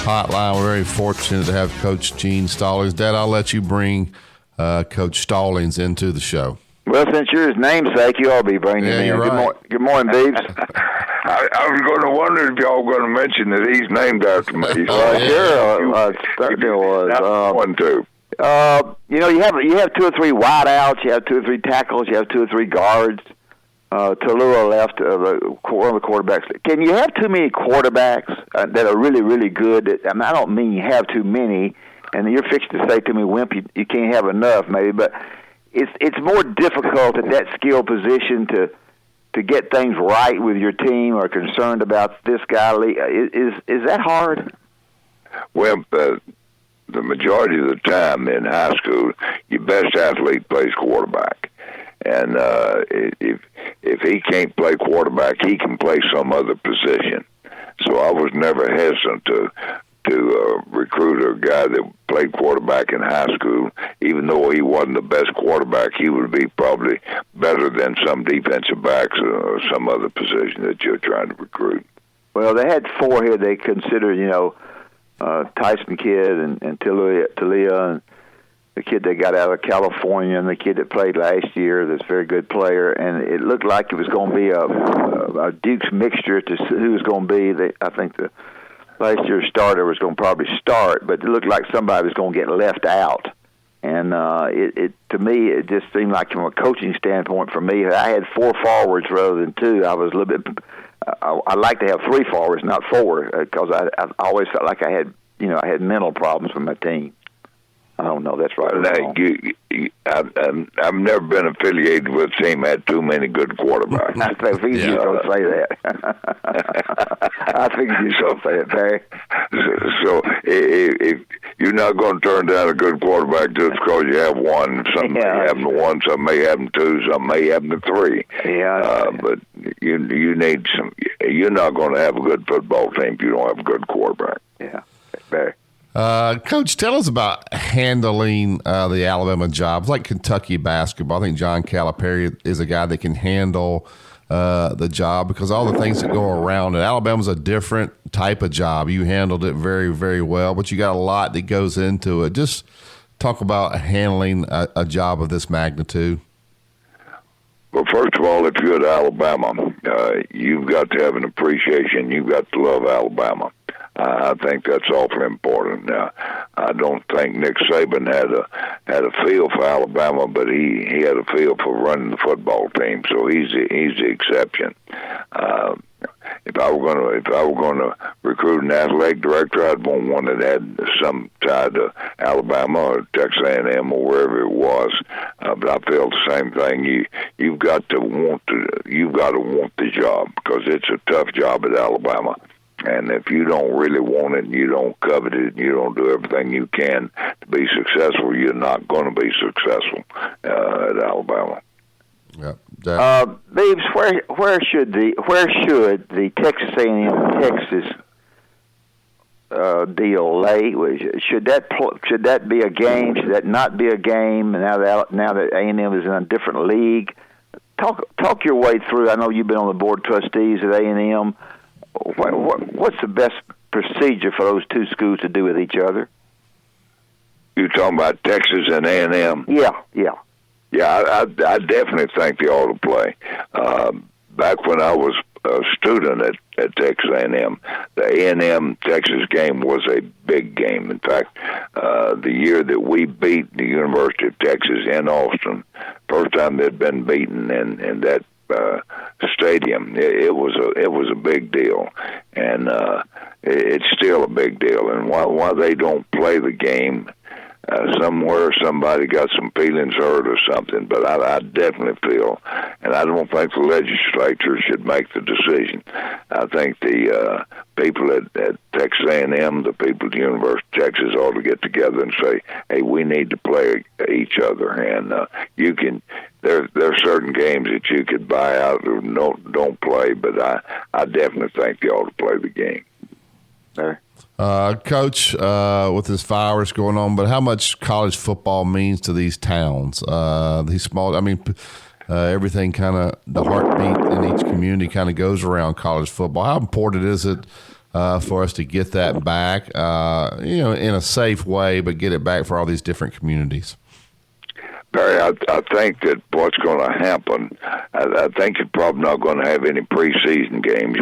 hotline. We're very fortunate to have Coach Gene Stallings. Dad, I'll let you bring Coach Stallings into the show. Well, since you're his namesake, you ought to be bringing him in. You're right. Good morning, Beebs. I was going to wonder if y'all were going to mention that he's named after me. Sure, certainly was. One, too. You have 2 or 3 wideouts, you have 2 or 3 tackles, you have 2 or 3 guards. Tallulah left, one of the quarterbacks. Can you have too many quarterbacks that are really, really good? I don't mean you have too many, and you're fixing to say to me, Wimp, you can't have enough, maybe, but it's more difficult at that skill position to get things right with your team or concerned about this guy. Is that hard? Well, the majority of the time in high school, your best athlete plays quarterback. And if he can't play quarterback, he can play some other position. So I was never hesitant to recruit a guy that played quarterback in high school. Even though he wasn't the best quarterback, he would be probably better than some defensive backs or some other position that you're trying to recruit. Well, they had 4 here they considered, Tyson Kidd and Talia and the kid that got out of California and the kid that played last year that's a very good player. And it looked like it was going to be a Duke's mixture to who was going to be. I think the last year's starter was going to probably start, but it looked like somebody was going to get left out. And to me, it just seemed like from a coaching standpoint for me, I had 4 forwards rather than 2. I was a little bit I like to have 3 forwards, not 4, because I always felt like I had mental problems with my team. I don't know. That's right. I've never been affiliated with a team that had too many good quarterbacks. I figured you were going to say that. I figured you were going to say it, Barry. So if you're not going to turn down a good quarterback just because you have one, some may have them to 1, some may have them 2, some may have them to 3. Yeah. But you need some. You're not going to have a good football team if you don't have a good quarterback. Yeah, Barry. Coach, tell us about handling the Alabama jobs, like Kentucky basketball. I think John Calipari is a guy that can handle the job because all the things that go around it. Alabama's a different type of job. You handled it very, very well, but you got a lot that goes into it. Just talk about handling a job of this magnitude. Well, first of all, if you're at Alabama, you've got to have an appreciation. You've got to love Alabama. I think that's awfully important. Now, I don't think Nick Saban had a feel for Alabama, but he had a feel for running the football team. So he's the exception. If I were going to recruit an athletic director, I'd want one that had some tie to Alabama or Texas A&M or wherever it was. But I feel the same thing. You've got to want the job because it's a tough job at Alabama. And if you don't really want it and you don't covet it and you don't do everything you can to be successful, you're not going to be successful at Alabama. Yep. Beebs, where should the Texas A&M Texas deal lay? Should that be a game? Should that not be a game? Now that A&M is in a different league, talk your way through. I know you've been on the board of trustees at A&M. What's the best procedure for those 2 schools to do with each other? You're talking about Texas and A&M? Yeah. Yeah, I definitely think they ought to play. Back when I was a student at Texas A&M, the A&M Texas game was a big game. In fact, the year that we beat the University of Texas in Austin, first time they'd been beaten in that stadium, it was a big deal, and it's still a big deal. And while they don't play the game, somewhere somebody got some feelings hurt or something. But I definitely feel, and I don't think the legislature should make the decision. I think the people at Texas A&M, the people at the University of Texas, ought to get together and say, "Hey, we need to play each other." And you can. There are certain games that you could buy out or don't play, but I definitely think they ought to play the game. Coach, with this virus going on, but how much college football means to these towns, these small? I mean, everything kind of the heartbeat in each community kind of goes around college football. How important is it for us to get that back, in a safe way, but get it back for all these different communities? Barry, I think that what's going to happen, I think you're probably not going to have any preseason games.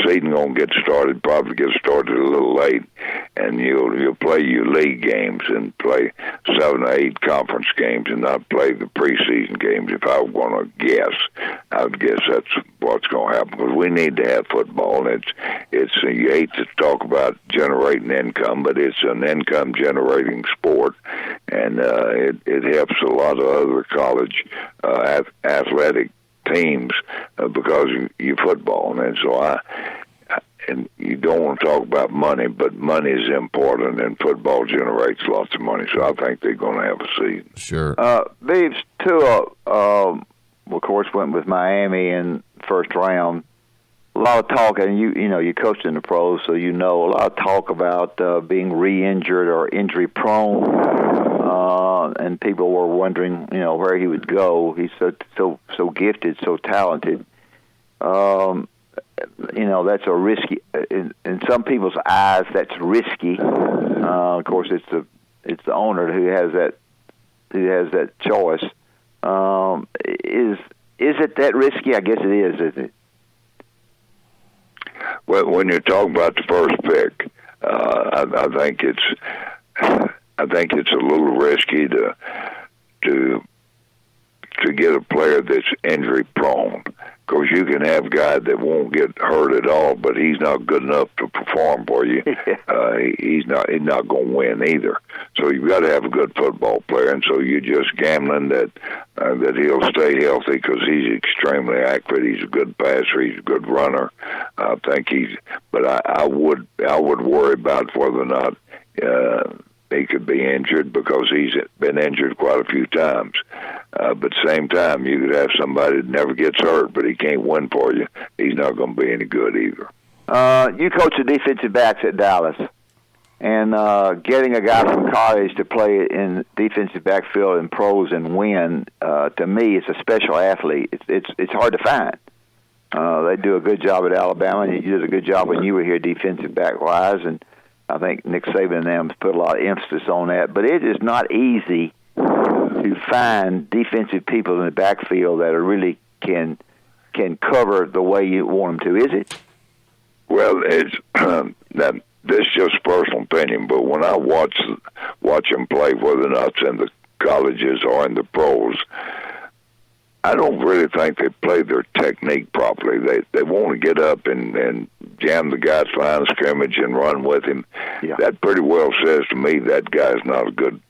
Season going to probably get started a little late, and you'll play your league games and play 7 or 8 conference games and not play the preseason games. If I were going to guess, I would guess that's what's going to happen, because we need to have football. And it's you hate to talk about generating income, but it's an income generating sport, and it helps a lot of other college athletic teams because you football. And so and you don't want to talk about money, but money is important, and football generates lots of money. So I think they're going to have a season. Sure. Beeves, Tua, of course, went with Miami in first round. A lot of talk, and you coached in the pros, so a lot of talk about being re-injured or injury prone, and people were wondering, where he would go. He's so gifted, so talented. That's a risky. In some people's eyes, that's risky. Of course, it's the owner who has that choice. Is it that risky? I guess it is, isn't it? Well, when you're talking about the first pick, I think it's a little risky to get a player that's injury prone, because you can have guys that won't get hurt at all, but he's not good enough to perform for you. He's not going to win either. So you've got to have a good football player, and so you're just gambling that he'll stay healthy, because he's extremely accurate. He's a good passer. He's a good runner. I think but I would worry about whether or not he could be injured, because he's been injured quite a few times. But at the same time, you could have somebody that never gets hurt, but he can't win for you. He's not going to be any good either. You coach the defensive backs at Dallas, and getting a guy from college to play in defensive backfield in pros and win, to me, it's a special athlete. It's hard to find. They do a good job at Alabama, and you did a good job when you were here defensive back-wise, and I think Nick Saban and them put a lot of emphasis on that. But it is not easy to find defensive people in the backfield that are really can cover the way you want them to, is it? Well, it's this is just personal opinion, but when I watch them play, whether or not it's in the colleges or in the pros, I don't really think they play their technique properly. They want to get up and jam the guy's line of scrimmage and run with him. Yeah. That pretty well says to me that guy's not a good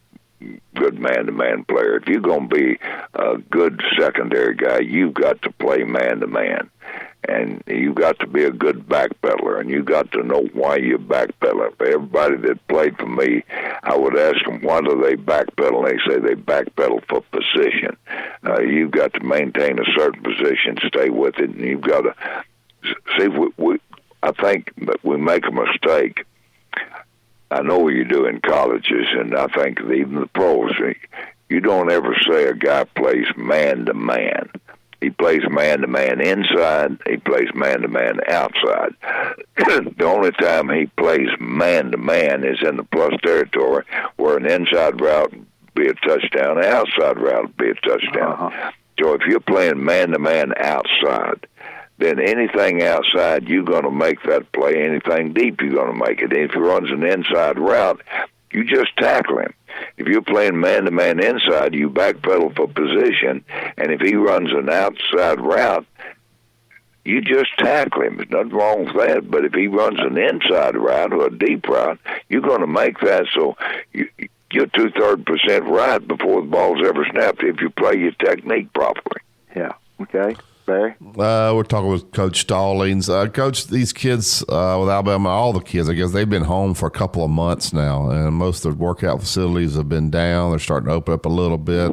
man-to-man player. If you're going to be a good secondary guy, you've got to play man-to-man. And you've got to be a good backpedaler, and you've got to know why you're backpedaling. Everybody that played for me, I would ask them, why do they backpedal? And they say they backpedal for position. You've got to maintain a certain position, stay with it, and you've got to see. I think that we make a mistake. I know what you do in colleges, and I think even the pros, you don't ever say a guy plays man-to-man. He plays man-to-man inside. He plays man-to-man outside. The only time he plays man-to-man is in the plus territory, where an inside route would be a touchdown, an outside route would be a touchdown. So if you're playing man-to-man outside, then anything outside, you're going to make that play. Anything deep, you're going to make it. If he runs an inside route, you just tackle him. If you're playing man-to-man inside, you backpedal for position, and if he runs an outside route, you just tackle him. There's nothing wrong with that. But if he runs an inside route or a deep route, you're going to make that. So you're 2/3% right before the ball's ever snapped if you play your technique properly. Yeah. Okay. Barry? We're talking with Coach Stallings. Coach, these kids with Alabama, all the kids, I guess, they've been home for a couple of months now, and most of the workout facilities have been down. They're starting to open up a little bit.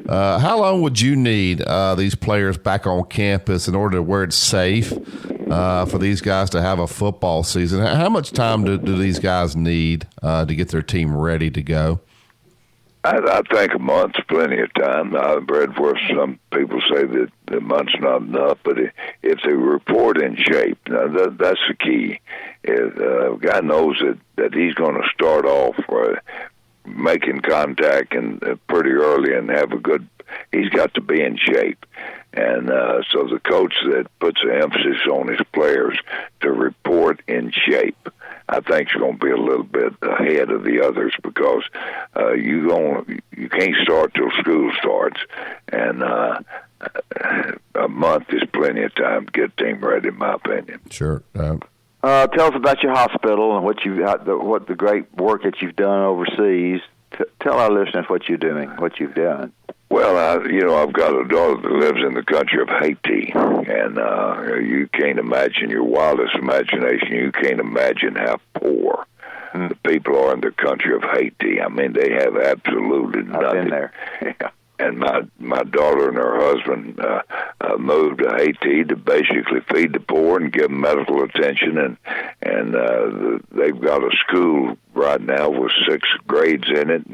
How long would you need these players back on campus in order to where it's safe for these guys to have a football season? How much time do these guys need to get their team ready to go? I think a month's plenty of time. I've read where some people say that a month's not enough, but if they report in shape, now that's the key. If a guy knows that he's going to start off making contact and pretty early and have a good, he's got to be in shape. And so the coach that puts an emphasis on his players to report in shape, I think is going to be a little bit ahead of the others because you can't start till school starts, and a month is plenty of time to get a team ready, in my opinion. Sure. Tell us about your hospital and what the great work that you've done overseas. Tell our listeners what you're doing, what you've done. Well, I've got a daughter that lives in the country of Haiti, and you can't imagine, your wildest imagination, you can't imagine how poor the people are in the country of Haiti. I mean, they have absolutely nothing. I've been there. Yeah. And my daughter and her husband moved to Haiti to basically feed the poor and give them medical attention, and they've got a school right now with 6 grades in it,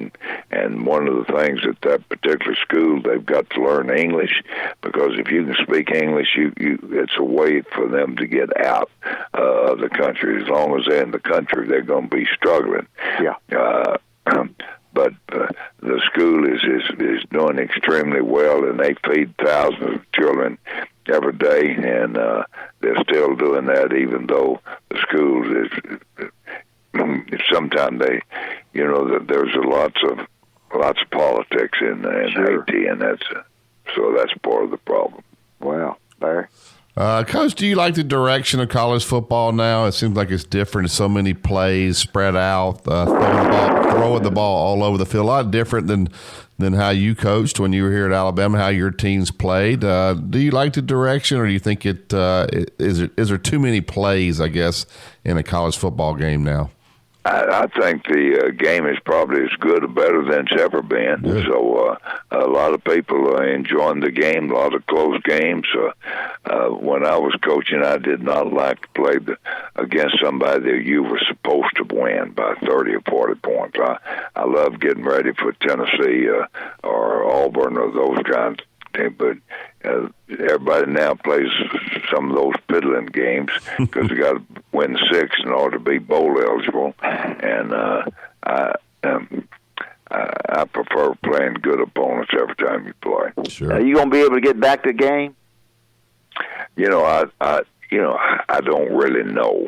and one of the things at that particular school, they've got to learn English, because if you can speak English, it's a way for them to get out of the country. As long as they're in the country, they're going to be struggling. Yeah. But the school is doing extremely well, and they feed thousands of children every day, and they're still doing that, even though the schools is sometimes there's lots of politics in Sure. Haiti, and that's part of the problem. Wow, Barry. Coach, do you like the direction of college football now? It seems like it's different. So many plays spread out, throwing the ball all over the field. A lot different than how you coached when you were here at Alabama, how your teams played. Do you like the direction, or do you think is there too many plays, I guess, in a college football game now? I think the game is probably as good or better than it's ever been. Good. So a lot of people are enjoying the game, a lot of close games. When I was coaching, I did not like to play against somebody that you were supposed to win by 30 or 40 points. I love getting ready for Tennessee or Auburn or those kinds. But everybody now plays some of those piddling games because you got to win 6 in order to be bowl eligible, and I prefer playing good opponents every time you play. Sure. Are you going to be able to get back to the game? I don't really know.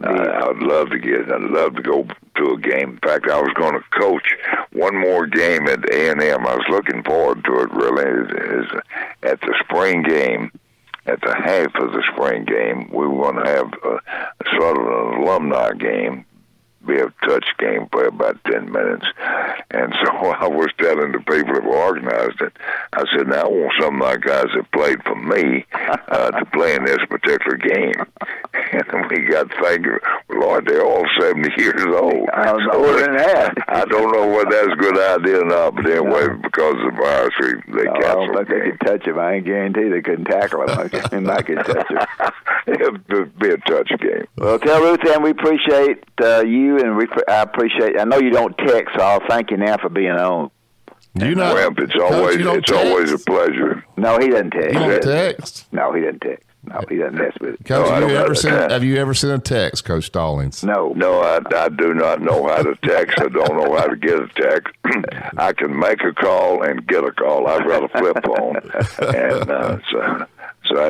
I'd love to go to a game. In fact, I was going to coach one more game at A&M. I was looking forward to it, really. Is at the spring game, at the half of the spring game, we were going to have sort of an alumni game, be a touch game for about 10 minutes. And so I was telling the people that were organized it, I said, now I want some of my guys that played for me to play in this particular game. And we got thinking, Lord, they're all 70 years old. Older than that. I don't know whether that's a good idea or not, but anyway, because of the virus, they canceled the game. They could touch him. I ain't guarantee they couldn't tackle him. They might could touch him. It would be a touch game. Well, tell Ruth Ann we appreciate you, and I appreciate. I know you don't text, so I'll thank you now for being on. Wimp, it's always a pleasure. No, he doesn't text. You don't text? No, he doesn't text. No, he doesn't mess with it. Coach, have you ever sent a text, Coach Stallings? No. No, I do not know how to text. I don't know how to get a text. I can make a call and get a call. I've got a flip phone, and so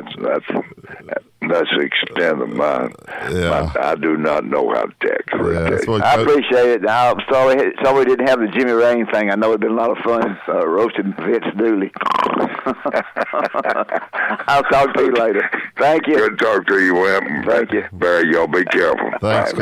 that's the extent of mine. Yeah. I do not know how to text. I appreciate it. I'm sorry we didn't have the Jimmy Rain thing. I know it'd been a lot of fun roasting Vince Dooley. I'll talk to you later. Thank you. Good talk to you, Wimp. Thank you. Barry, y'all be careful. Thanks.